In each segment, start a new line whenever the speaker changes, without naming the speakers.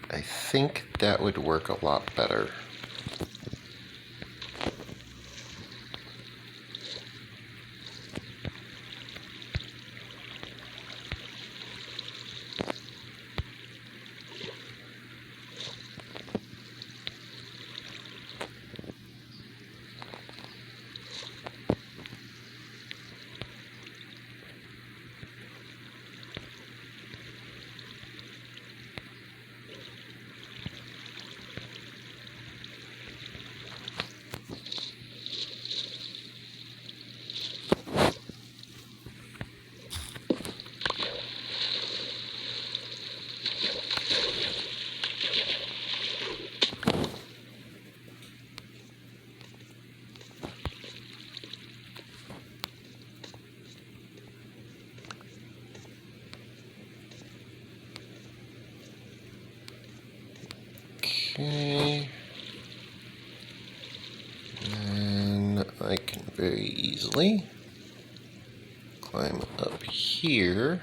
I think that would work a lot better. Okay. And I can very easily climb up here.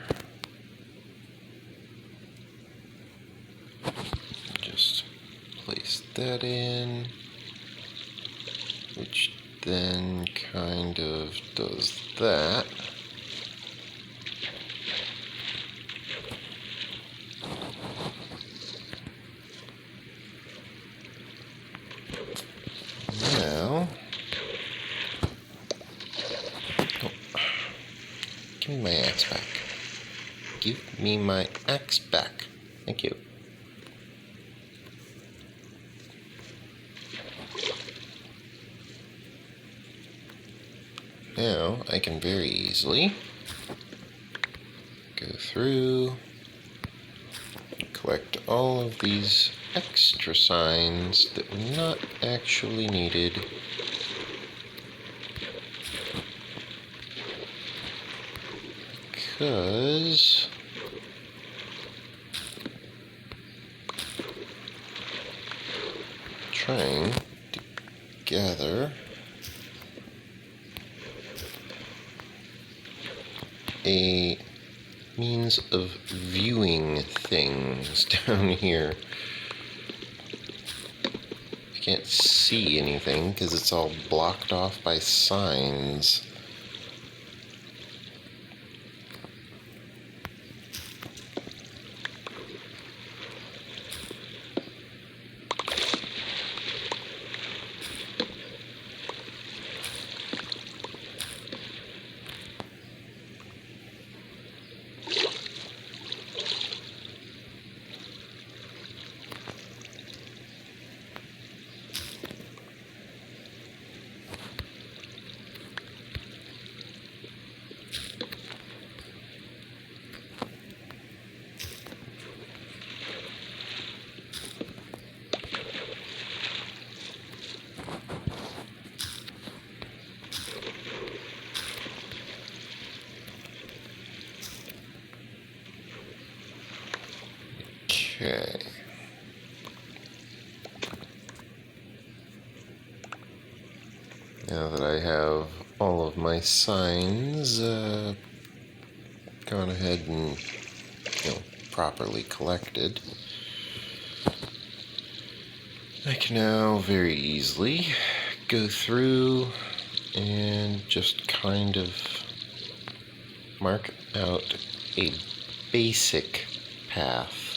Just place that in, which then kind of does that. Now, give me my axe back. Give me my axe back. Thank you. Now I can very easily go through, collect all of these extra signs that were not actually needed. Because trying to gather a means of viewing things down here. I can't see anything because it's all blocked off by signs. Okay. Now that I have all of my signs gone ahead and properly collected, I can now very easily go through and just kind of mark out a basic path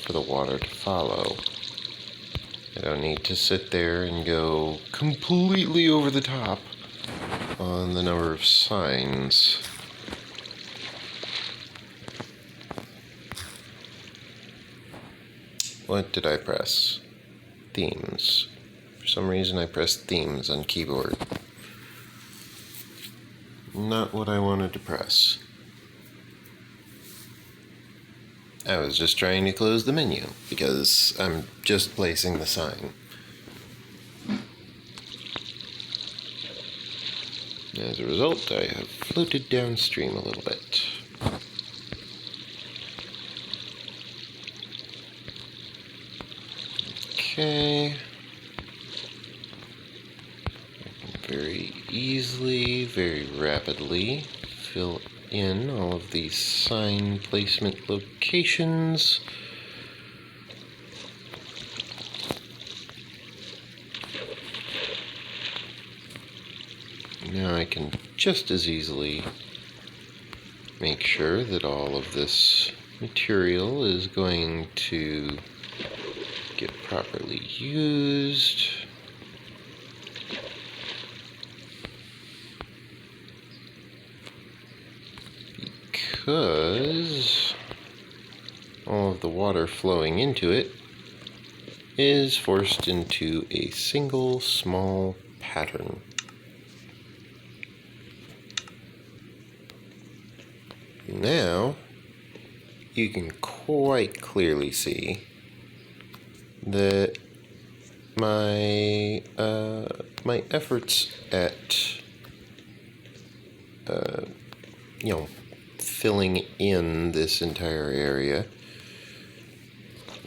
for the water to follow. I don't need to sit there and go completely over the top on the number of signs. What did I press? Themes. For some reason I pressed themes on keyboard. Not what I wanted to press. I was just trying to close the menu because I'm just placing the sign. As a result, I have floated downstream a little bit. Okay. I can very easily, very rapidly fill in all of these sign placement locations. now I can just as easily make sure that all of this material is going to get properly used. Because all of the water flowing into it is forced into a single small pattern. Now you can quite clearly see that my my efforts at filling in this entire area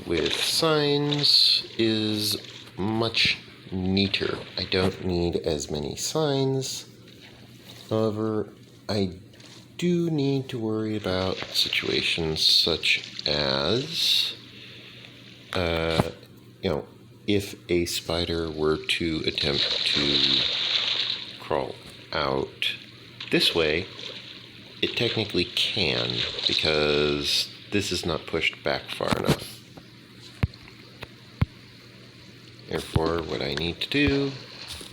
with signs is much neater. I don't need as many signs. However, I do need to worry about situations such as, if a spider were to attempt to crawl out this way, it technically can, because this is not pushed back far enough. Therefore, what I need to do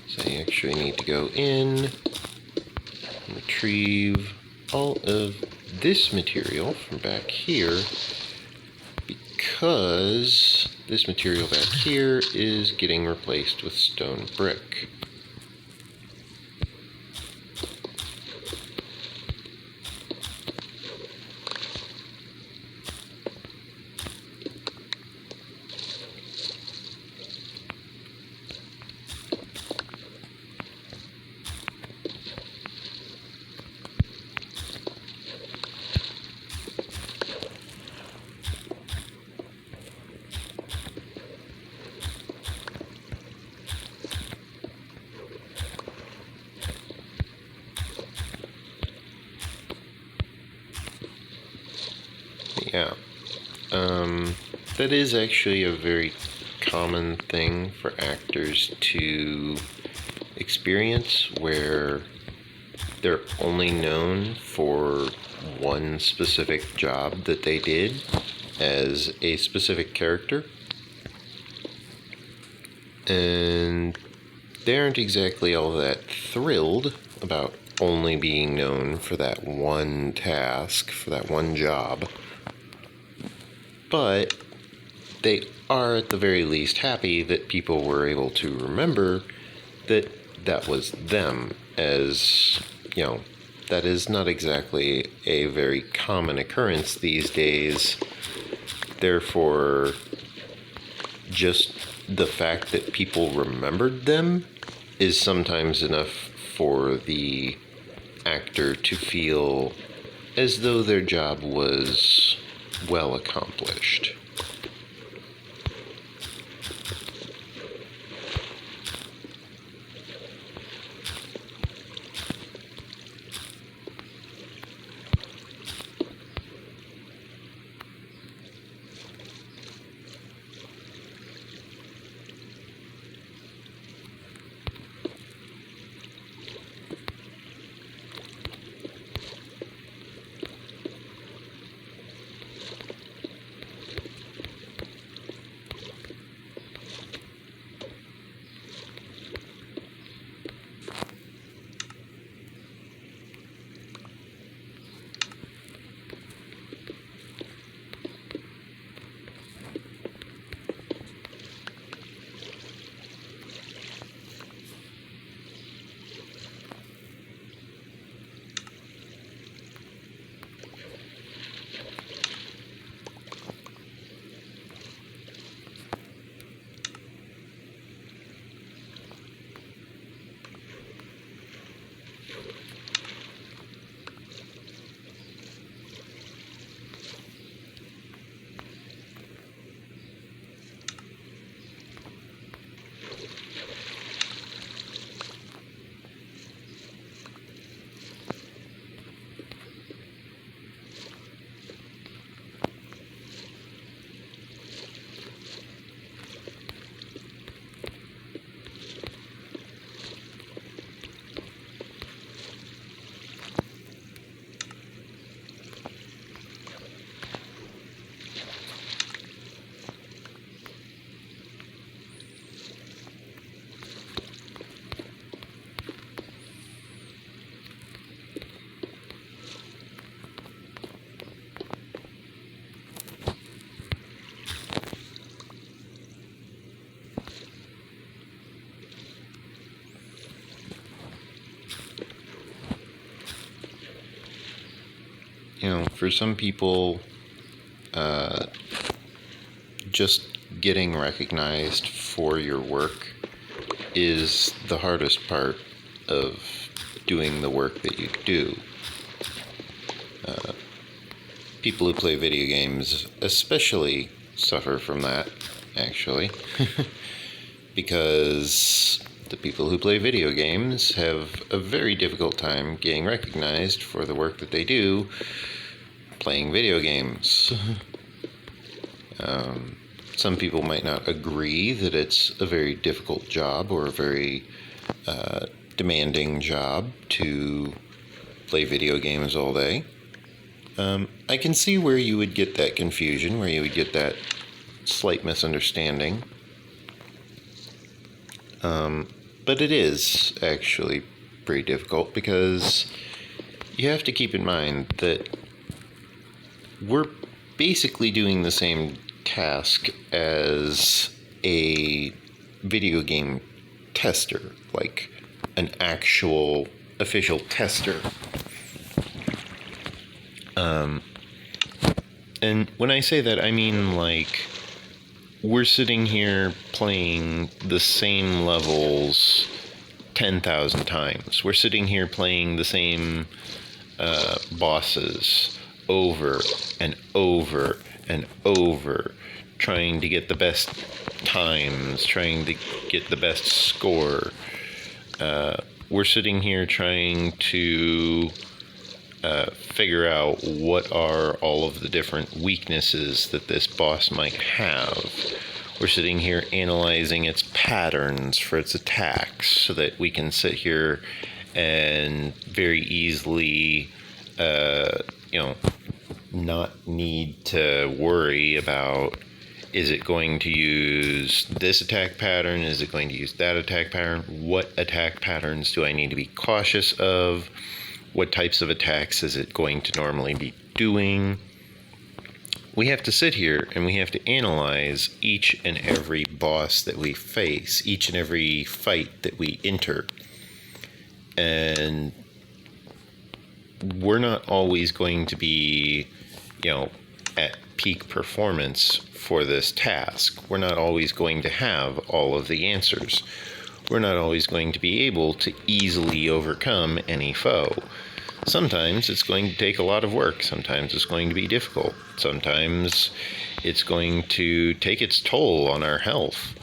is I actually need to go in and retrieve all of this material from back here, because this material back here is getting replaced with stone brick. Yeah, that is actually a very common thing for actors to experience, where they're only known for one specific job that they did as a specific character, and they aren't exactly all that thrilled about only being known for that one task, for that one job. But they are at the very least happy that people were able to remember that that was them, as, that is not exactly a very common occurrence these days. Therefore, just the fact that people remembered them is sometimes enough for the actor to feel as though their job was well accomplished. for some people, just getting recognized for your work is the hardest part of doing the work that you do. People who play video games especially suffer from that, actually, because the people who play video games have a very difficult time getting recognized for the work that they do playing video games. Some people might not agree that it's a very difficult job or a very demanding job to play video games all day. I can see where you would get that confusion, where you would get that slight misunderstanding. But it is actually pretty difficult because you have to keep in mind that we're basically doing the same task as a video game tester, like an actual official tester. And when I say that, I mean, like, we're sitting here playing the same levels 10,000 times. We're sitting here playing the same bosses over and over and over, trying to get the best times, trying to get the best score. We're sitting here trying to figure out what are all of the different weaknesses that this boss might have. We're sitting here analyzing its patterns for its attacks so that we can sit here and very easily, not need to worry about, is it going to use this attack pattern? Is it going to use that attack pattern? What attack patterns do I need to be cautious of? What types of attacks is it going to normally be doing? We have to sit here and we have to analyze each and every boss that we face, each and every fight that we enter. And we're not always going to be, at peak performance for this task. We're not always going to have all of the answers. We're not always going to be able to easily overcome any foe. Sometimes it's going to take a lot of work. Sometimes it's going to be difficult. Sometimes it's going to take its toll on our health.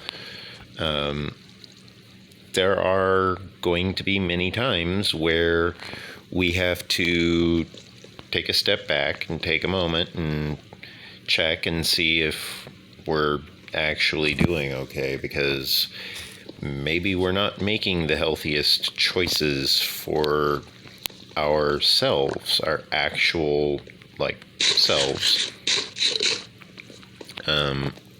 There are going to be many times where we have to take a step back and take a moment and check and see if we're actually doing okay, because maybe we're not making the healthiest choices for ourselves, our actual, selves.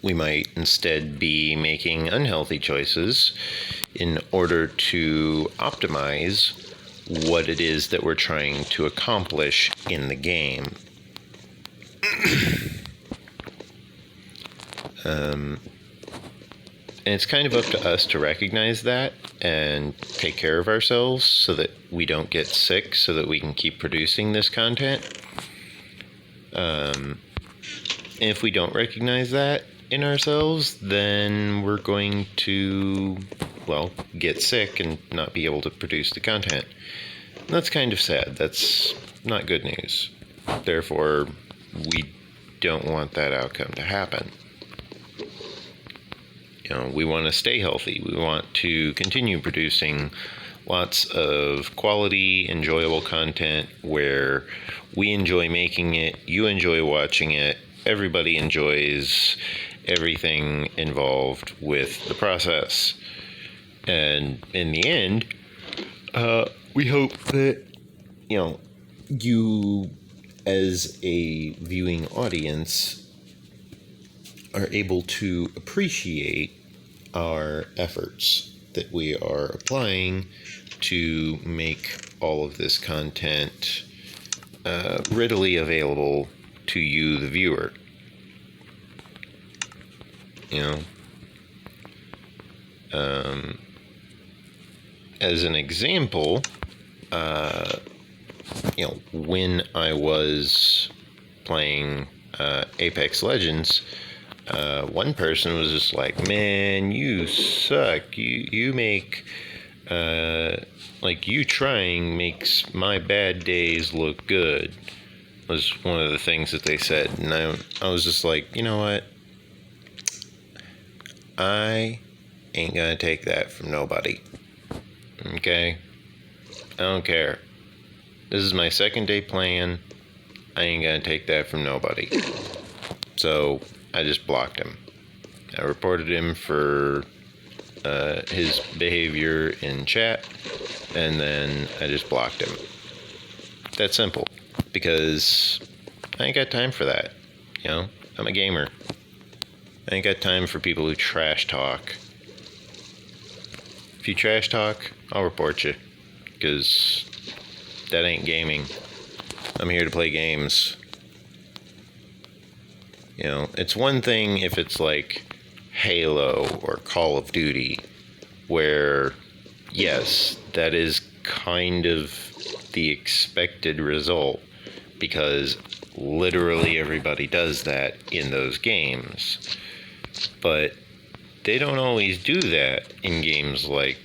We might instead be making unhealthy choices in order to optimize what it is that we're trying to accomplish in the game. And it's kind of up to us to recognize that and take care of ourselves so that we don't get sick, so that we can keep producing this content. And if we don't recognize that in ourselves, then we're going to, get sick and not be able to produce the content. And that's kind of sad. That's not good news. Therefore, we don't want that outcome to happen. We want to stay healthy. We want to continue producing lots of quality, enjoyable content where we enjoy making it, you enjoy watching it, everybody enjoys everything involved with the process. And in the end, we hope that, you as a viewing audience are able to appreciate our efforts that we are applying to make all of this content readily available to you, the viewer. As an example, when I was playing Apex Legends, one person was just like, "Man, you suck. You make like you trying makes my bad days look good." Was one of the things that they said, and I was just like, you know what? I ain't gonna take that from nobody. Okay? I don't care. This is my second day playing. I ain't gonna take that from nobody. So I just blocked him. I reported him for his behavior in chat, and then I just blocked him. That simple. Because I ain't got time for that. You know, I'm a gamer. I ain't got time for people who trash talk. If you trash talk, I'll report you. Because that ain't gaming. I'm here to play games. You know, it's one thing if it's like Halo or Call of Duty, where, yes, that is kind of the expected result, because literally everybody does that in those games. But they don't always do that in games like,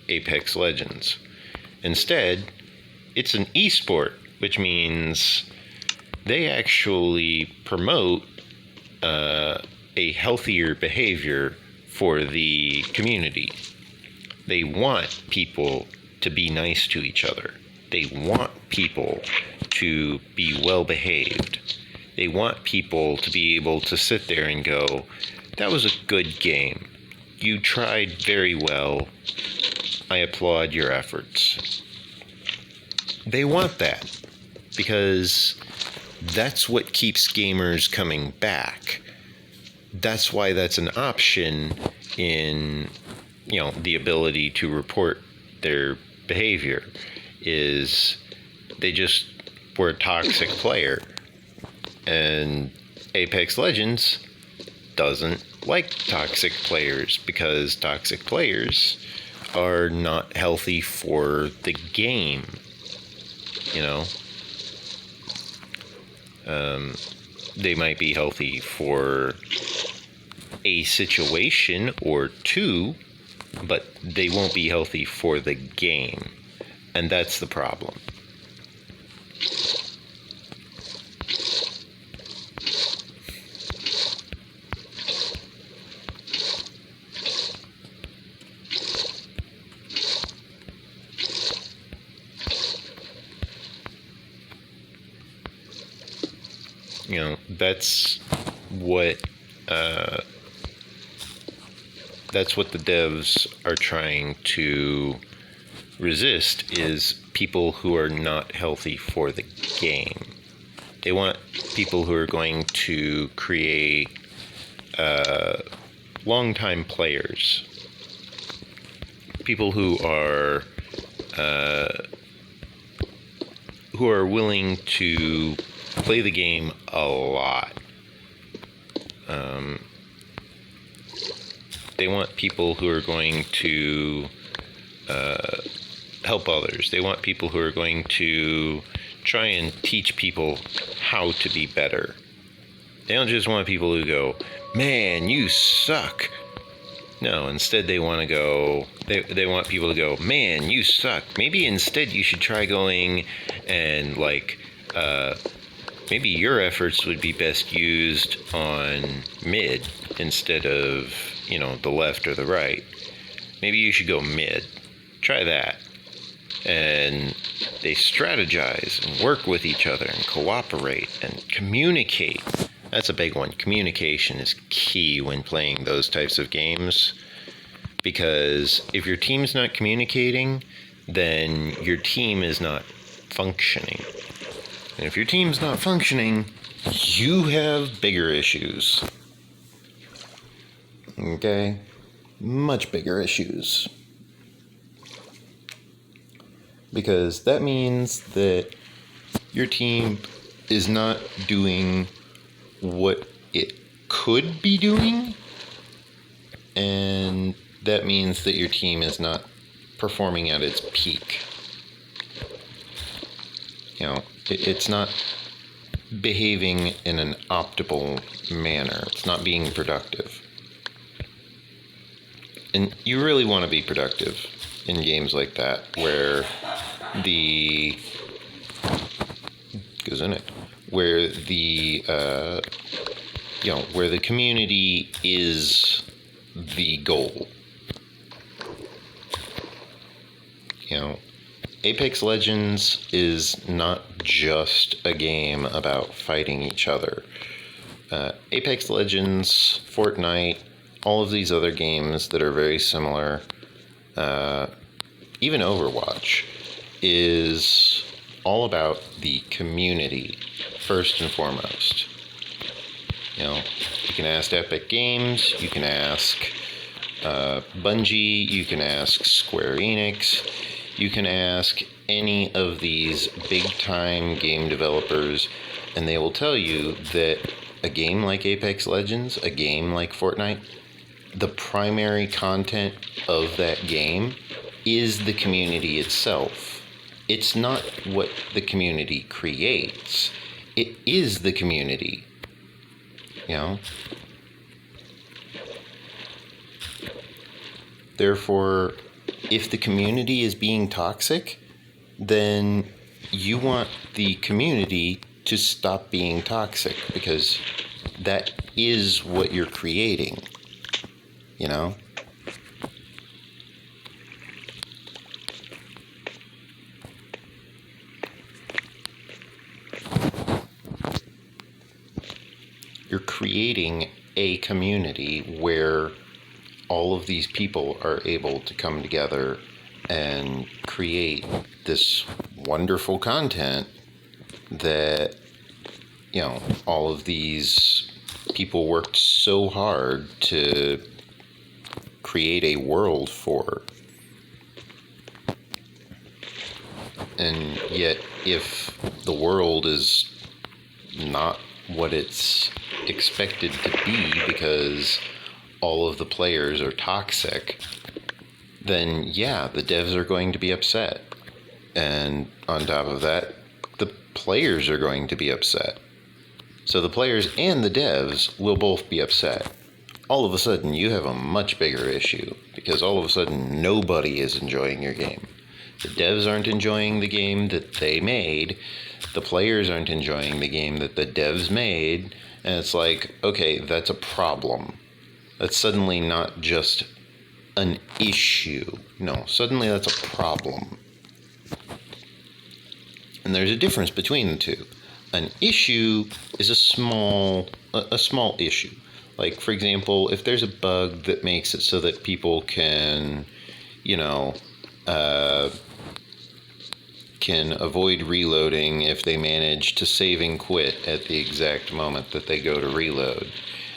Apex Legends. Instead, it's an esport, which means they actually promote a healthier behavior for the community. They want people to be nice to each other. They want people to be well behaved. They want people to be able to sit there and go, "That was a good game. You tried very well. I applaud your efforts." They want that because that's what keeps gamers coming back. That's why that's an option in, the ability to report their behavior, is they just were a toxic player. And Apex Legends doesn't like toxic players, because toxic players are not healthy for the game. They might be healthy for a situation or two, but they won't be healthy for the game. And that's the problem. That's what the devs are trying to resist, is people who are not healthy for the game. They want people who are going to create long-time players, people who are willing to play the game a lot. They want people who are going to help others. They want people who are going to try and teach people how to be better. They don't just want people who go, "Man, you suck." No, instead they want to go, they want people to go, "Man, you suck. Maybe instead you should try going and maybe your efforts would be best used on mid instead of, the left or the right. Maybe you should go mid. Try that." And they strategize and work with each other and cooperate and communicate. That's a big one. Communication is key when playing those types of games, because if your team's not communicating, then your team is not functioning. And if your team's not functioning, you have bigger issues. Okay? Much bigger issues. Because that means that your team is not doing what it could be doing, and that means that your team is not performing at its peak. It's not behaving in an optimal manner. It's not being productive. And you really want to be productive in games like that, where the where the community is the goal. Apex Legends is not just a game about fighting each other. Apex Legends, Fortnite, all of these other games that are very similar, even Overwatch, is all about the community, first and foremost. You can ask Epic Games, you can ask Bungie, you can ask Square Enix, you can ask any of these big-time game developers, and they will tell you that a game like Apex Legends, a game like Fortnite, the primary content of that game is the community itself. It's not what the community creates. It is the community. Therefore, if the community is being toxic, then you want the community to stop being toxic, because that is what you're creating. You're creating a community where all of these people are able to come together and create this wonderful content that, all of these people worked so hard to create a world for. And yet, if the world is not what it's expected to be because all of the players are toxic, then yeah, the devs are going to be upset. And on top of that, the players are going to be upset. So the players and the devs will both be upset. All of a sudden, you have a much bigger issue, because all of a sudden, nobody is enjoying your game. The devs aren't enjoying the game that they made. The players aren't enjoying the game that the devs made. And it's like, okay, that's a problem. That's suddenly not just an issue. No, suddenly that's a problem. And there's a difference between the two. An issue is a small issue. Like, for example, if there's a bug that makes it so that people can avoid reloading if they manage to save and quit at the exact moment that they go to reload.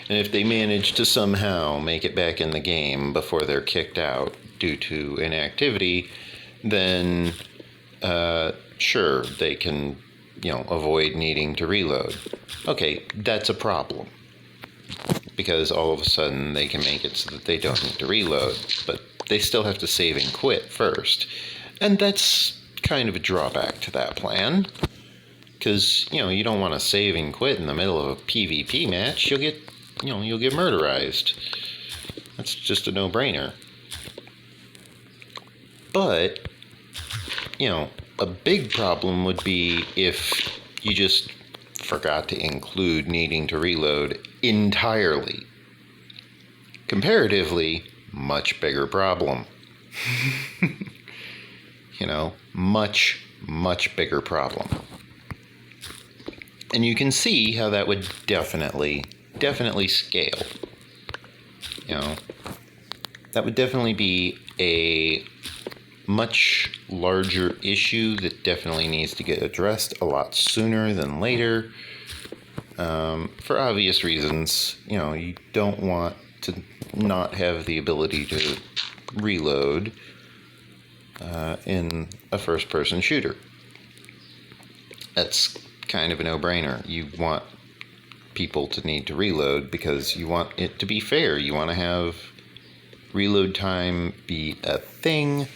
And if they manage to somehow make it back in the game before they're kicked out due to inactivity, then sure, they can, avoid needing to reload. Okay, that's a problem, because all of a sudden they can make it so that they don't need to reload, but they still have to save and quit first. And that's kind of a drawback to that plan, because, you don't want to save and quit in the middle of a PvP match. You'll get murderized. That's just a no-brainer. But, a big problem would be if you just forgot to include needing to reload entirely. Comparatively, much bigger problem. Much, much bigger problem. And you can see how that would definitely scale. That would definitely be a much larger issue that definitely needs to get addressed a lot sooner than later. For obvious reasons, you don't want to not have the ability to reload in a first-person shooter. That's kind of a no-brainer. You want people to need to reload because you want it to be fair. You want to have reload time be a thing.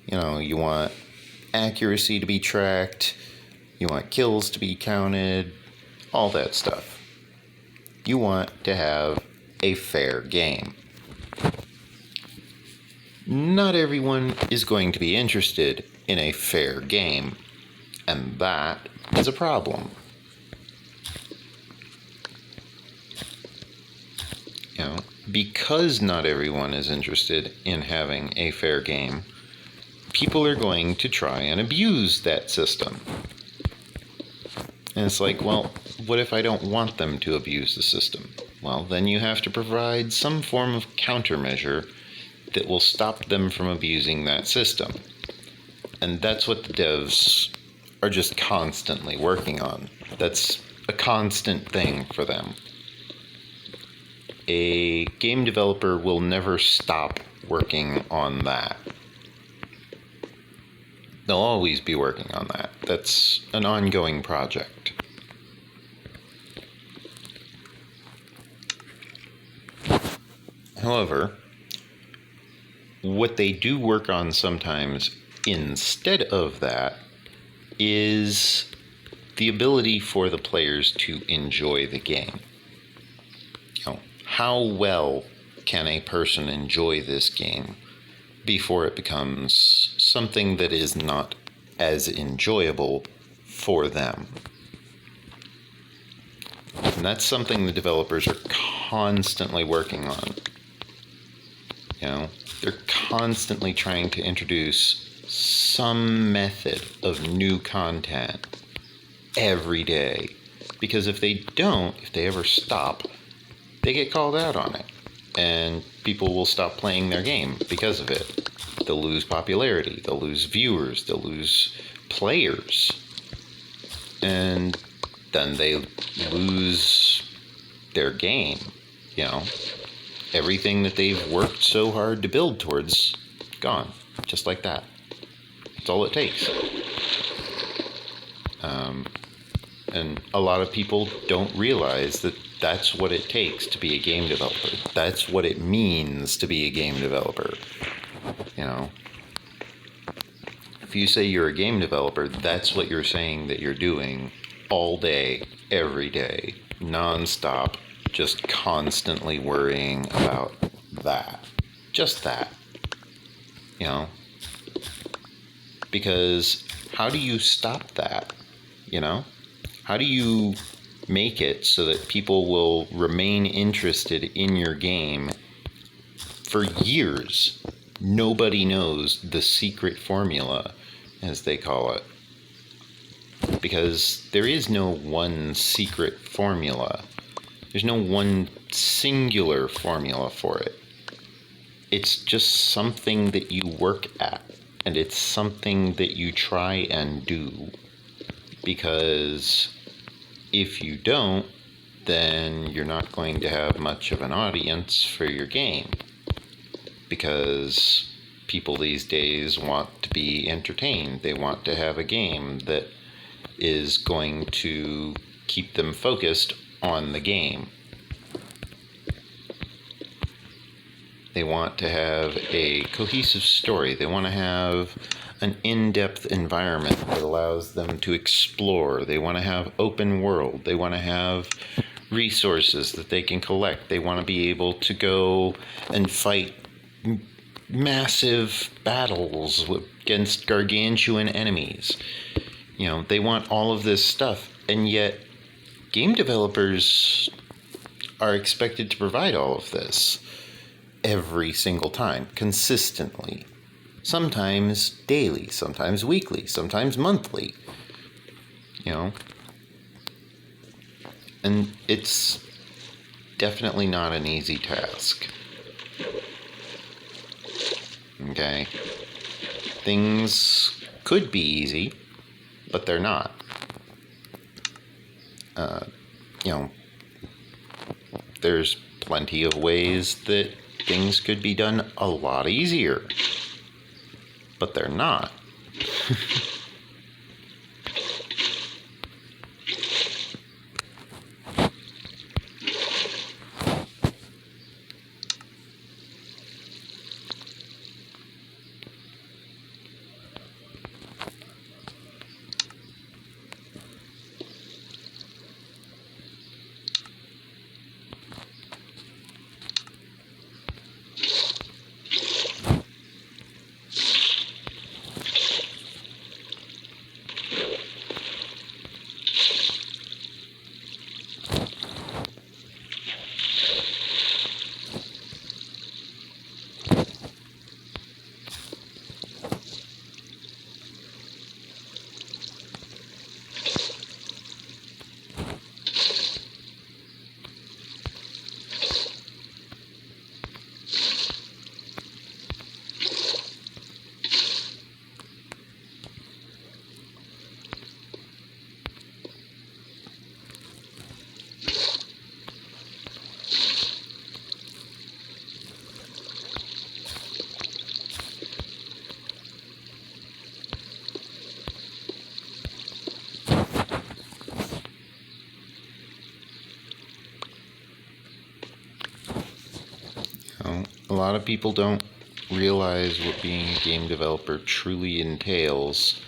You want accuracy to be tracked. You want kills to be counted, all that stuff. You want to have a fair game. Not everyone is going to be interested in a fair game, and that is a problem. You know, because not everyone is interested in having a fair game, people are going to try and abuse that system. And it's like, well, what if I don't want them to abuse the system? Well, then you have to provide some form of countermeasure that will stop them from abusing that system. And that's what the devs are just constantly working on. That's a constant thing for them. A game developer will never stop working on that. They'll always be working on that. That's an ongoing project. However, what they do work on sometimes instead of that is the ability for the players to enjoy the game. You know, how well can a person enjoy this game before it becomes something that is not as enjoyable for them? And that's something the developers are constantly working on. You know, they're constantly trying to introduce some method of new content every day. Because if they don't, if they ever stop, they get called out on it. And people will stop playing their game because of it. They'll lose popularity, they'll lose viewers, they'll lose players. And then they lose their game, you know. Everything that they've worked so hard to build towards, gone. Just like that. That's all it takes. And a lot of people don't realize that that's what it takes to be a game developer. That's what it means to be a game developer. You know, if you say you're a game developer, that's what you're saying that you're doing all day, every day, non-stop, just constantly worrying about that. Just that. You know? Because how do you stop that? You know? How do you make it so that people will remain interested in your game for years? Nobody knows the secret formula, as they call it. Because there is no one secret formula. There's no one singular formula for it. It's just something that you work at, and it's something that you try and do. Because if you don't, then you're not going to have much of an audience for your game. Because people these days want to be entertained. They want to have a game that is going to keep them focused on the game. They want to have a cohesive story. They want to have an in-depth environment that allows them to explore. They want to have open world. They want to have resources that they can collect. They want to be able to go and fight massive battles against gargantuan enemies. You know, they want all of this stuff, and yet game developers are expected to provide all of this every single time, consistently. Sometimes daily, sometimes weekly, sometimes monthly. You know? And it's definitely not an easy task. Okay? Things could be easy, but they're not. You know, there's plenty of ways that things could be done a lot easier, but they're not. lot of people don't realize what being a game developer truly entails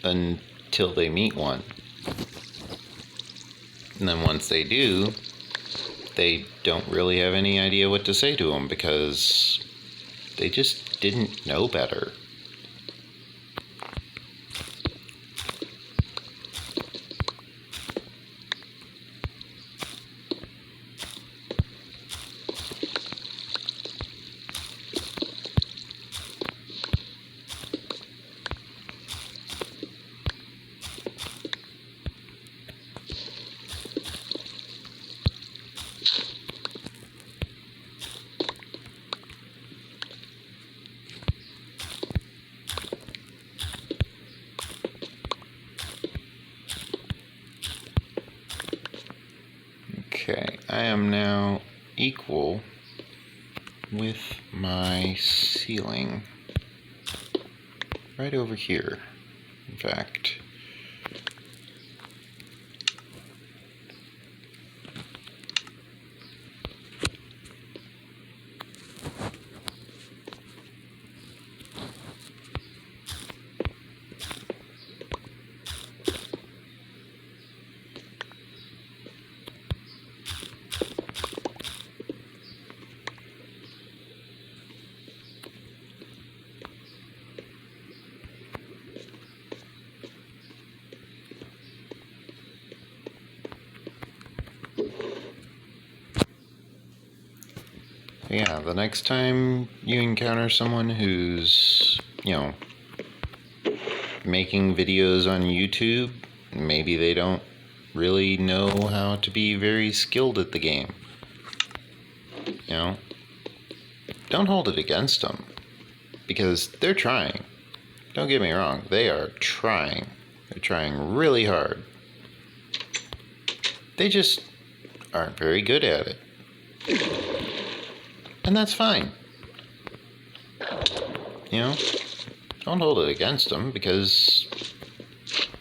until they meet one. And then once they do, they don't really have any idea what to say to them because they just didn't know better. Okay, I am now equal with my ceiling right over here, in fact. Yeah, the next time you encounter someone who's, making videos on YouTube, maybe they don't really know how to be very skilled at the game. Don't hold it against them, because they're trying. Don't get me wrong, they are trying. They're trying really hard. They just aren't very good at it. And that's fine. Don't hold it against them, because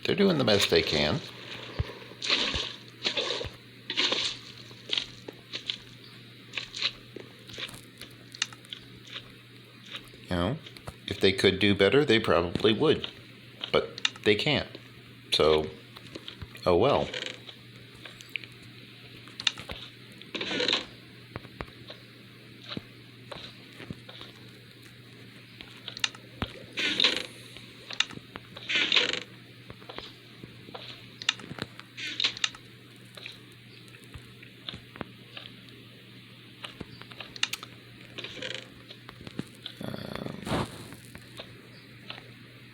they're doing the best they can. If they could do better, they probably would. But they can't. So, oh well.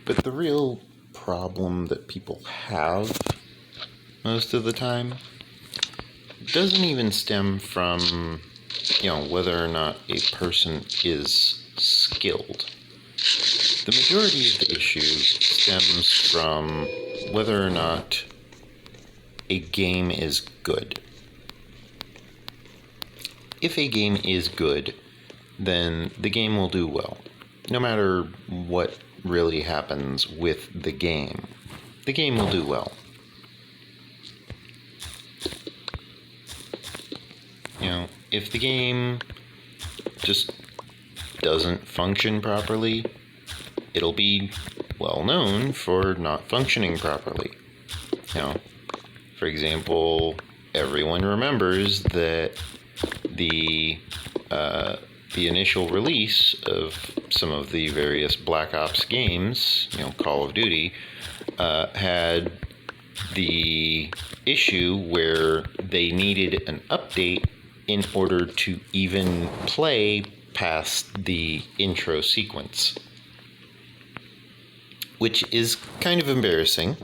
But the real problem that people have most of the time doesn't even stem from, whether or not a person is skilled. The majority of the issue stems from whether or not a game is good. If a game is good, then the game will do well. No matter what really happens with the game will do well. If the game just doesn't function properly, it'll be well known for not functioning properly. For example, everyone remembers that the initial release of some of the various Black Ops games, Call of Duty, had the issue where they needed an update in order to even play past the intro sequence, which is kind of embarrassing.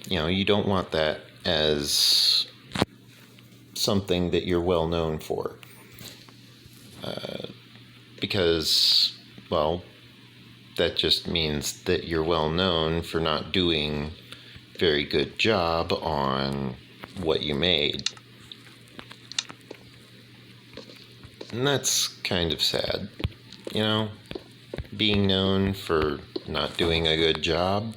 You don't want that as something that you're well known for. Because, well, that just means that you're well known for not doing a very good job on what you made. And that's kind of sad. Being known for not doing a good job,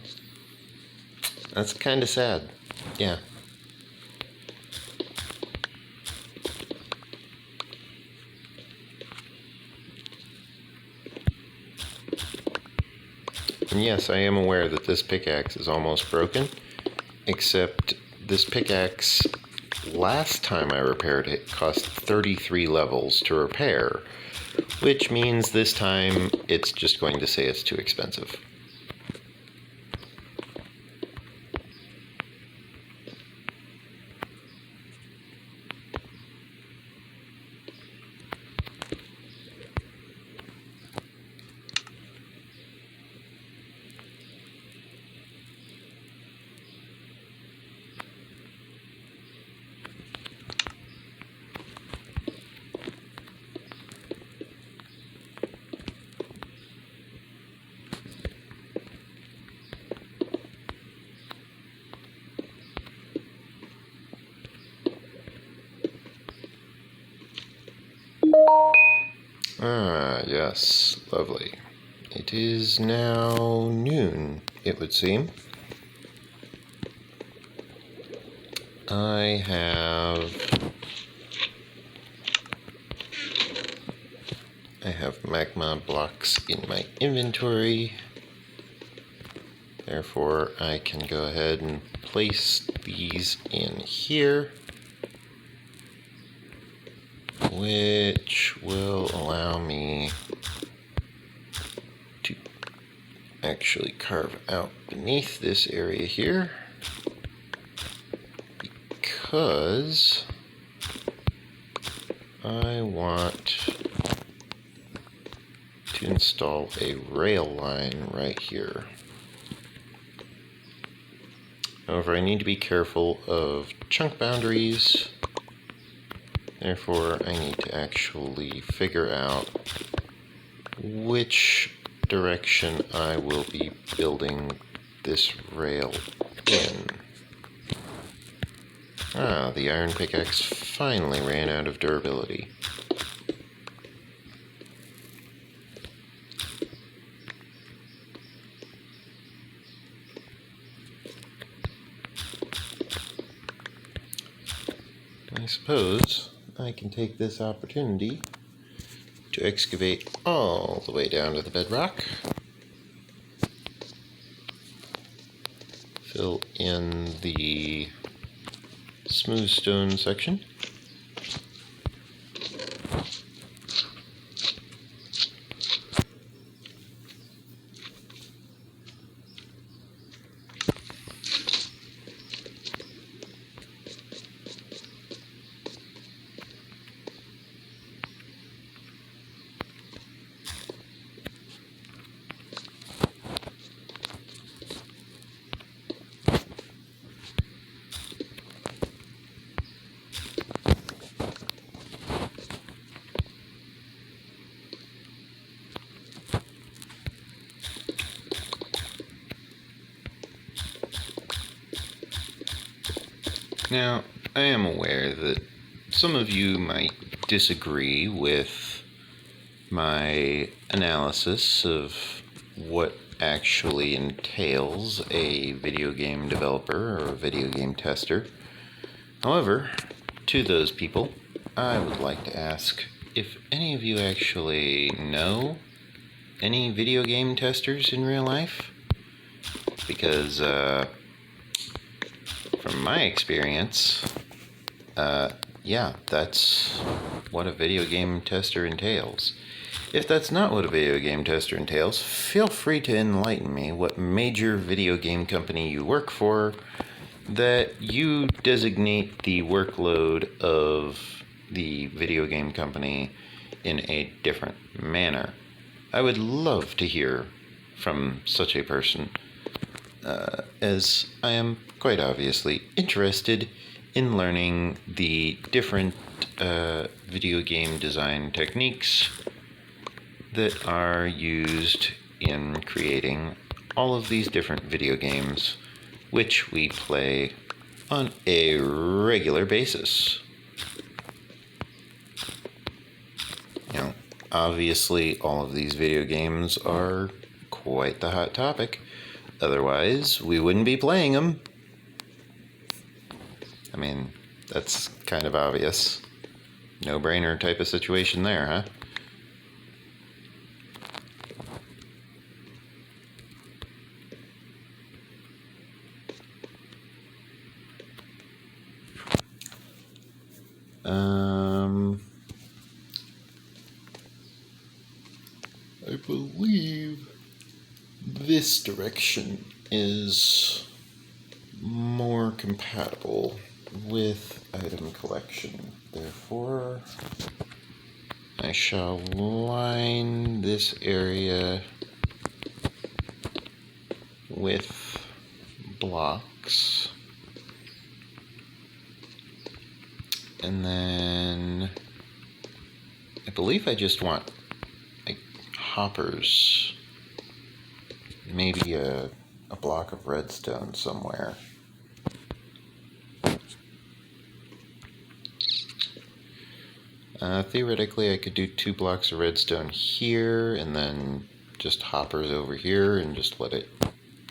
that's kind of sad. Yeah. And yes, I am aware that this pickaxe is almost broken, except this pickaxe, last time I repaired it, cost 33 levels to repair, which means this time it's just going to say it's too expensive. Ah, yes, lovely. It is now noon, it would seem. I have magma blocks in my inventory. Therefore, I can go ahead and place these in here, which will allow me to actually carve out beneath this area here, because I want to install a rail line right here. However, I need to be careful of chunk boundaries. Therefore, I need to actually figure out which direction I will be building this rail in. Ah, the iron pickaxe finally ran out of durability. I suppose I can take this opportunity to excavate all the way down to the bedrock. Fill in the smooth stone section. Now, I am aware that some of you might disagree with my analysis of what actually entails a video game developer or a video game tester. However, to those people, I would like to ask if any of you actually know any video game testers in real life, because from my experience, yeah, that's what a video game tester entails. If that's not what a video game tester entails, feel free to enlighten me what major video game company you work for that you designate the workload of the video game company in a different manner. I would love to hear from such a person, as I am quite obviously interested in learning the different video game design techniques that are used in creating all of these different video games which we play on a regular basis. You know, obviously all of these video games are quite the hot topic. Otherwise, we wouldn't be playing them. I mean, that's kind of obvious. No-brainer type of situation there, huh? I believe this direction is more compatible with item collection. Therefore, I shall line this area with blocks. And then I believe I just want like hoppers. Maybe a block of redstone somewhere. Theoretically, I could do 2 blocks of redstone here, and then just hoppers over here, and just let it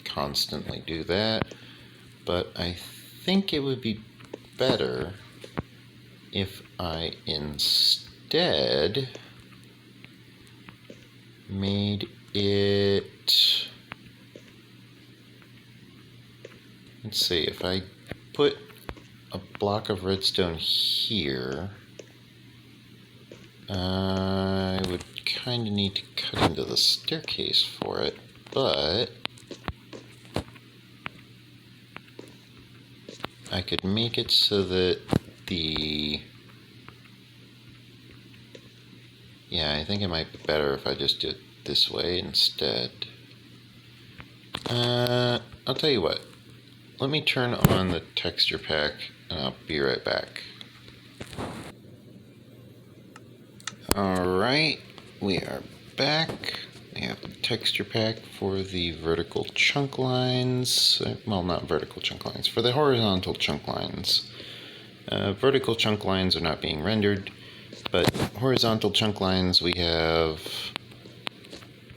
constantly do that. But I think it would be better if I instead made it... Let's see, if I put a block of redstone here, I would kind of need to cut into the staircase for it, but I could make it so that yeah, I think it might be better if I just did it this way instead. I'll tell you what. Let me turn on the texture pack, and I'll be right back. Alright, we are back. We have the texture pack for the vertical chunk lines. Well, not vertical chunk lines, for the horizontal chunk lines. Vertical chunk lines are not being rendered, but horizontal chunk lines, we have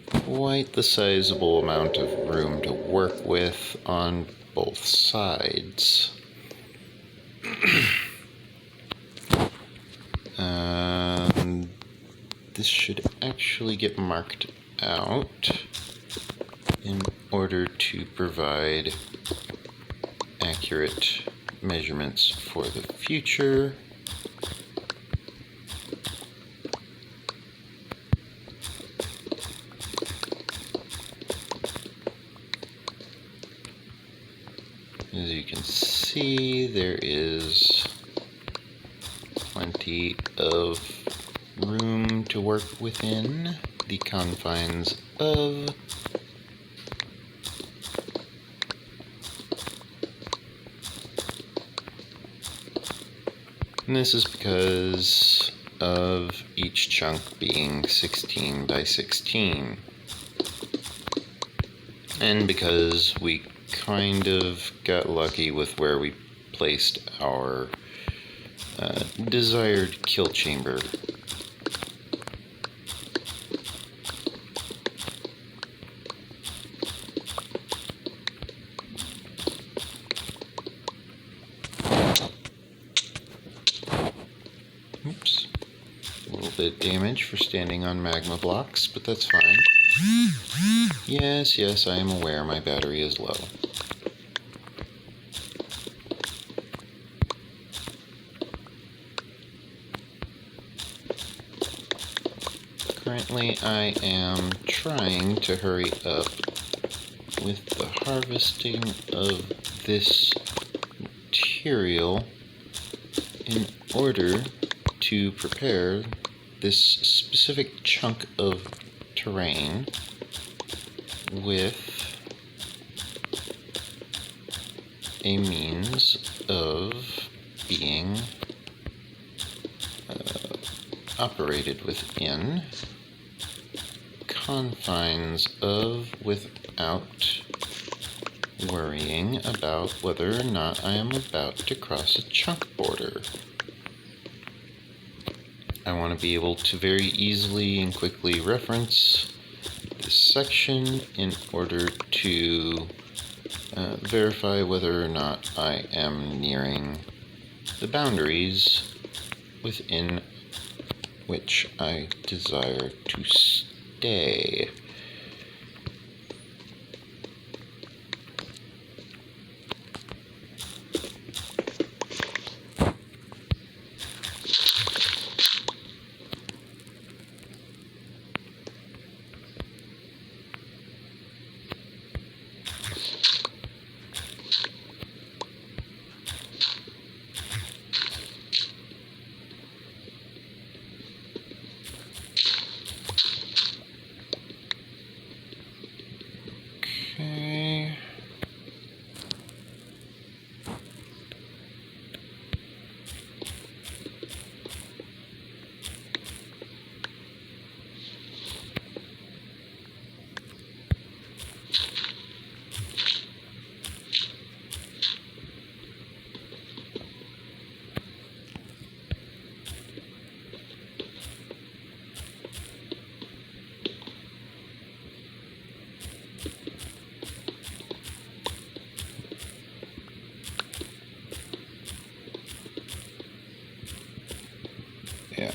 quite the sizable amount of room to work with on both sides. This should actually get marked out in order to provide accurate measurements for the future. As you can see, there is plenty of room to work within the confines of and this is because of each chunk being 16 by 16. And because we kind of got lucky with where we placed our desired kill chamber. Oops. A little bit of damage for standing on magma blocks, but that's fine. Yes, I am aware my battery is low. Currently, I am trying to hurry up with the harvesting of this material in order to prepare this specific chunk of terrain with a means of being operated within confines of without worrying about whether or not I am about to cross a chunk border. I want to be able to very easily and quickly reference this section in order to verify whether or not I am nearing the boundaries within which I desire to stay. Yeah.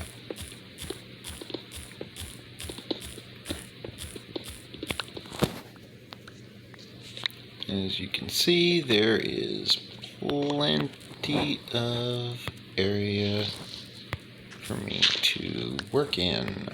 As you can see, there is plenty of area for me to work in.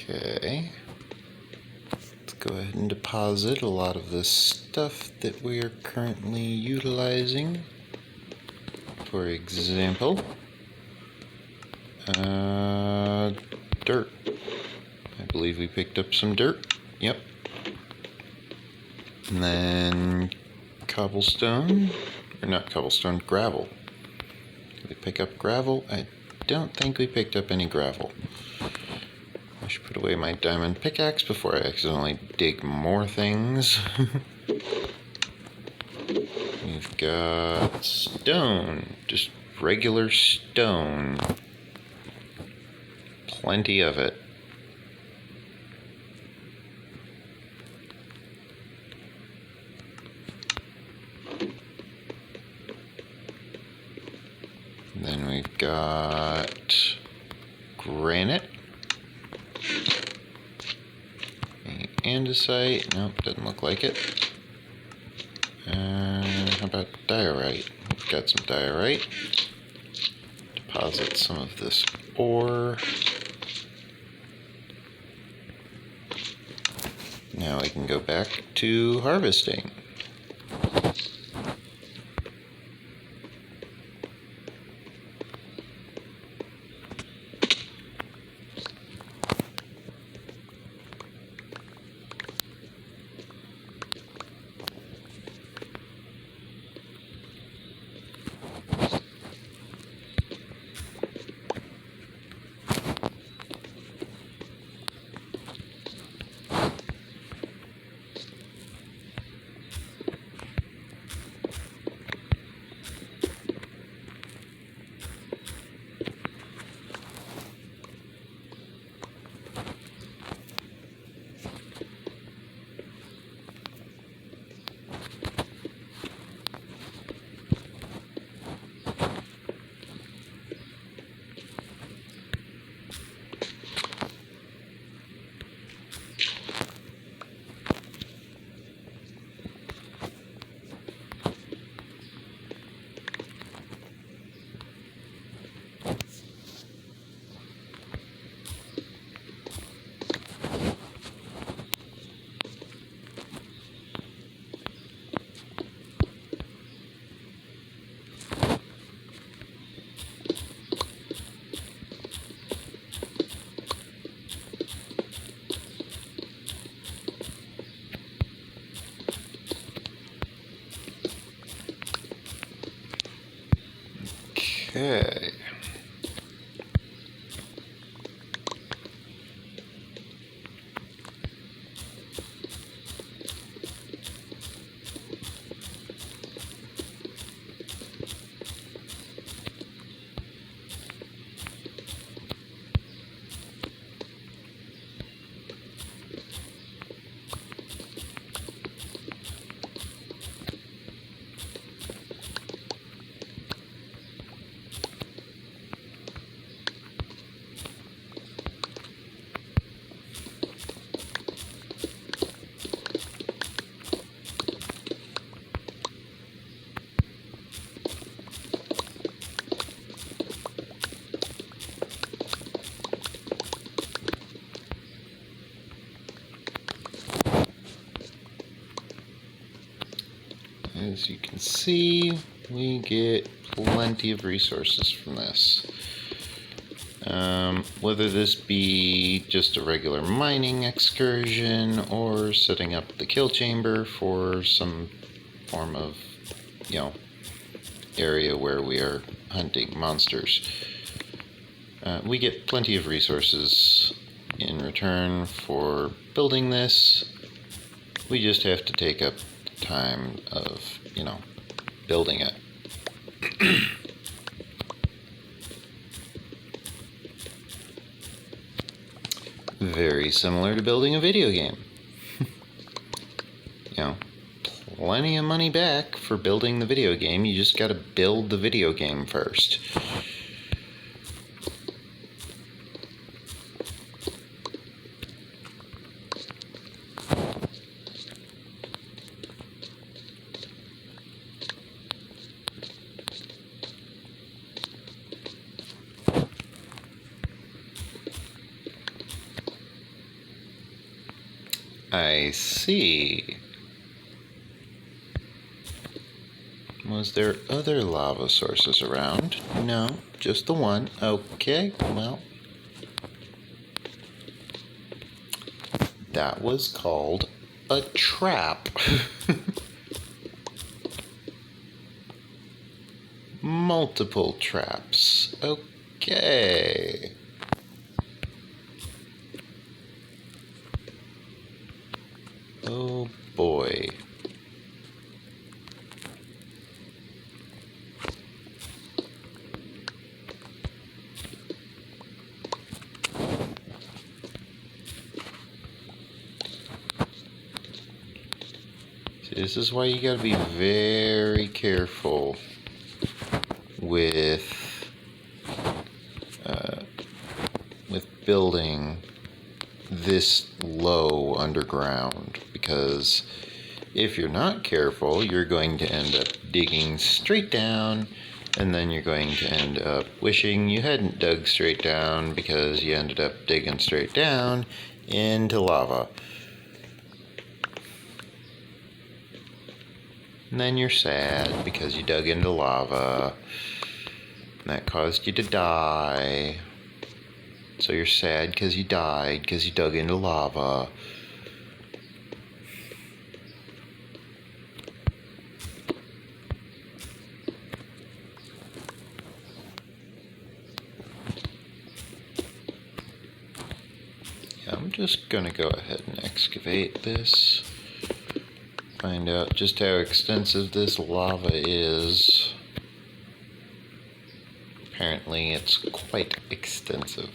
Okay, let's go ahead and deposit a lot of the stuff that we are currently utilizing. For example, dirt. I believe we picked up some dirt. Yep. And then cobblestone, or not cobblestone, gravel. Did we pick up gravel? I don't think we picked up any gravel. I should put away my diamond pickaxe before I accidentally dig more things. We've got stone, just regular stone. Plenty of it. And then we've got granite. Andesite, nope, doesn't look like it. How about diorite? We've got some diorite. Deposit some of this ore. Now we can go back to harvesting. Okay. as you can see, we get plenty of resources from this. Whether this be just a regular mining excursion or setting up the kill chamber for some form of, area where we are hunting monsters. We get plenty of resources in return for building this. We just have to take up the time of, building it. Very similar to building a video game. Plenty of money back for building the video game. You just gotta build the video game first. I see. Was there other lava sources around? No, just the one. Okay, well. That was called a trap. Multiple traps. Okay. Oh boy. See, this is why you gotta be very careful with building this low underground, because if you're not careful, you're going to end up digging straight down, and then you're going to end up wishing you hadn't dug straight down because you ended up digging straight down into lava. And then you're sad because you dug into lava, and that caused you to die. So you're sad because you died, because you dug into lava. Yeah, I'm just gonna go ahead and excavate this. Find out just how extensive this lava is. Apparently it's quite extensive.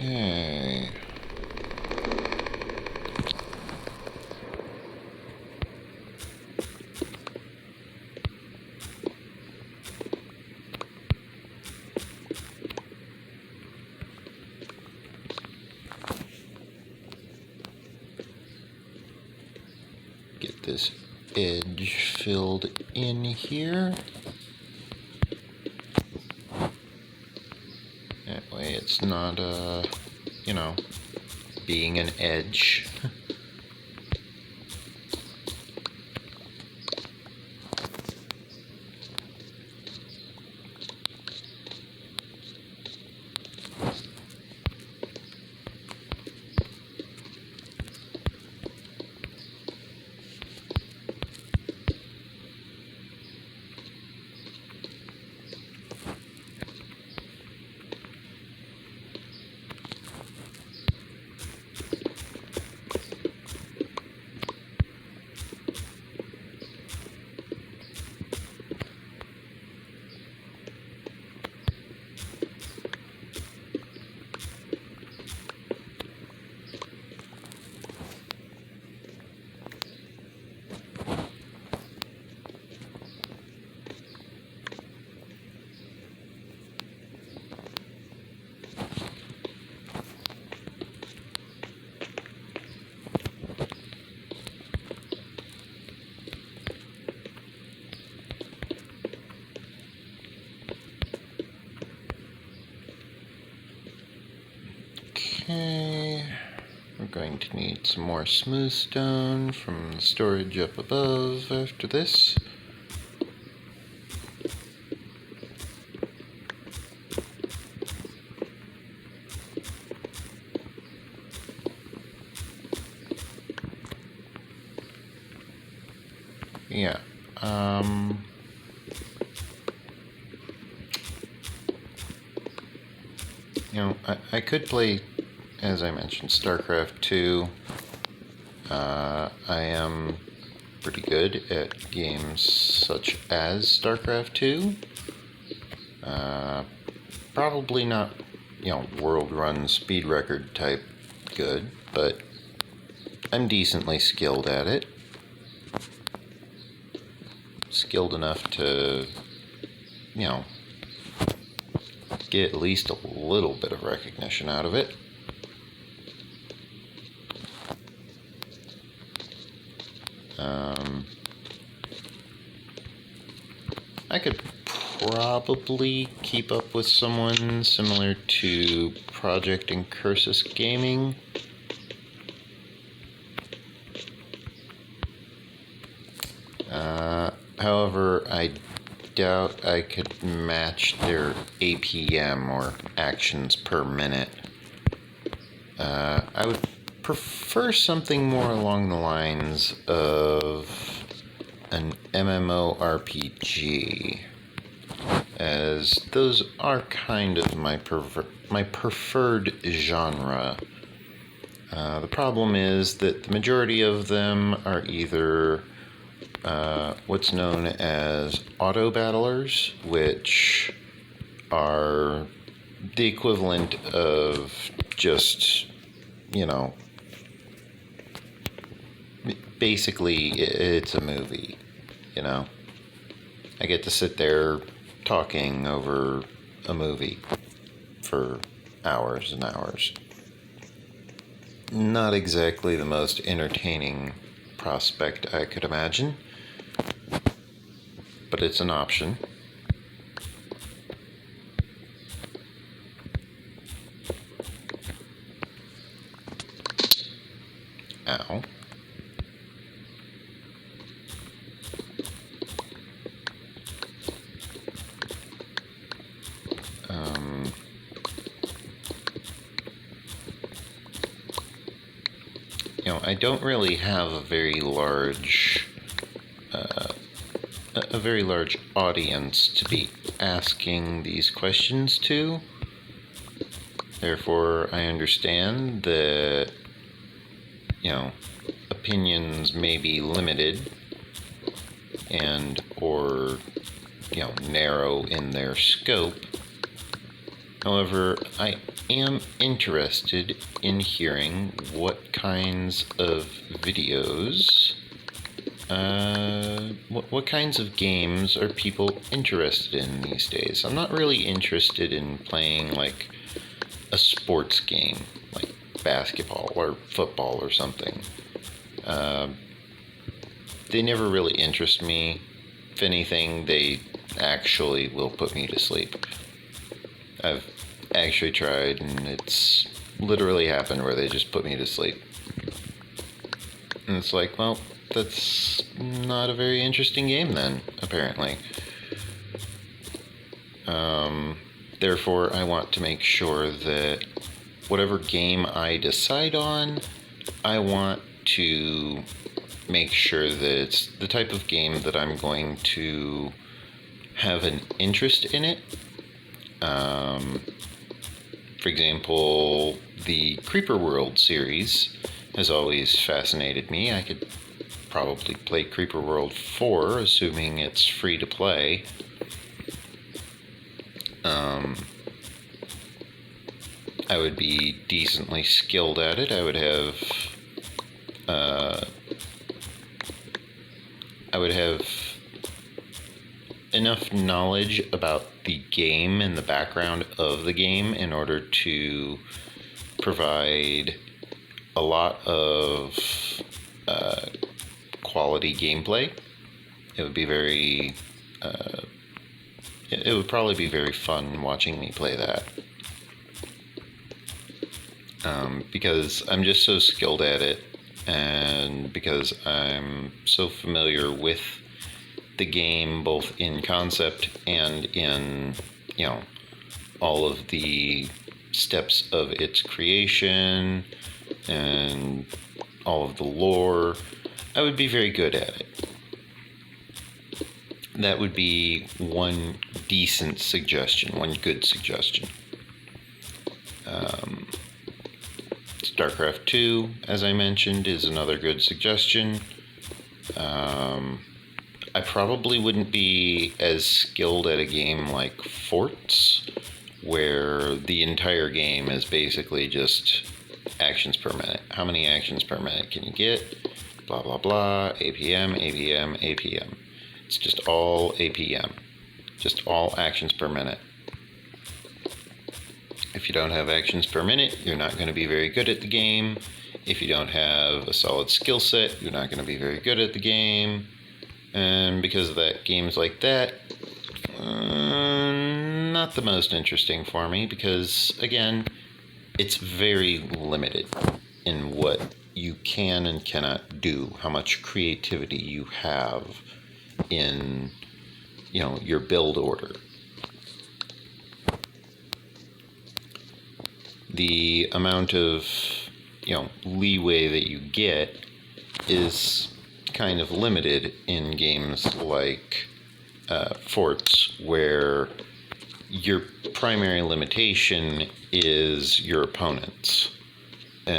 Okay. Get this edge filled in here. That way it's not, being an edge. Okay, we're going to need some more smooth stone from the storage up above after this. Yeah, you know, I could play, as I mentioned, StarCraft 2. I am pretty good at games such as StarCraft 2. Probably not, world run speed record type good, but I'm decently skilled at it. Skilled enough to, get at least a little bit of recognition out of it. I could probably keep up with someone similar to Project NexusCraft Gaming. However, I doubt I could match their APM, or actions per minute. I would prefer something more along the lines of an MMORPG, as those are kind of my preferred genre. The problem is that the majority of them are either what's known as auto battlers, which are the equivalent of just, basically it's a movie, I get to sit there talking over a movie for hours and hours. Not exactly the most entertaining prospect I could imagine, but it's an option. Ow. I don't really have a very large audience to be asking these questions to. Therefore, I understand that, opinions may be limited and or, narrow in their scope. However, I am interested in hearing what kinds of videos, what kinds of games are people interested in these days. I'm not really interested in playing like a sports game, like basketball or football or something. They never really interest me. If anything, they actually will put me to sleep. I've actually tried, and it's literally happened where they just put me to sleep. And it's like, well, that's not a very interesting game then, apparently. Therefore, I want to make sure that whatever game I decide on, I want to make sure that it's the type of game that I'm going to have an interest in it. For example, the Creeper World series has always fascinated me. I could probably play Creeper World 4, assuming it's free to play. I would be decently skilled at it. I would have enough knowledge about the game and the background of the game in order to provide a lot of quality gameplay. It would be it would probably be very fun watching me play that. because I'm just so skilled at it, and because I'm so familiar with the game, both in concept and in, all of the steps of its creation and all of the lore, I would be very good at it. That would be one decent suggestion, one good suggestion. StarCraft 2, as I mentioned, is another good suggestion. I probably wouldn't be as skilled at a game like Forts, where the entire game is basically just actions per minute. How many actions per minute can you get? Blah, blah, blah. APM, APM, APM. It's just all APM. Just all actions per minute. If you don't have actions per minute, you're not going to be very good at the game. If you don't have a solid skill set, you're not going to be very good at the game. And because of that, games like that, not the most interesting for me, because, again, it's very limited in what you can and cannot do, how much creativity you have in, your build order. The amount of, leeway that you get is kind of limited in games like Forts, where your primary limitation is your opponents.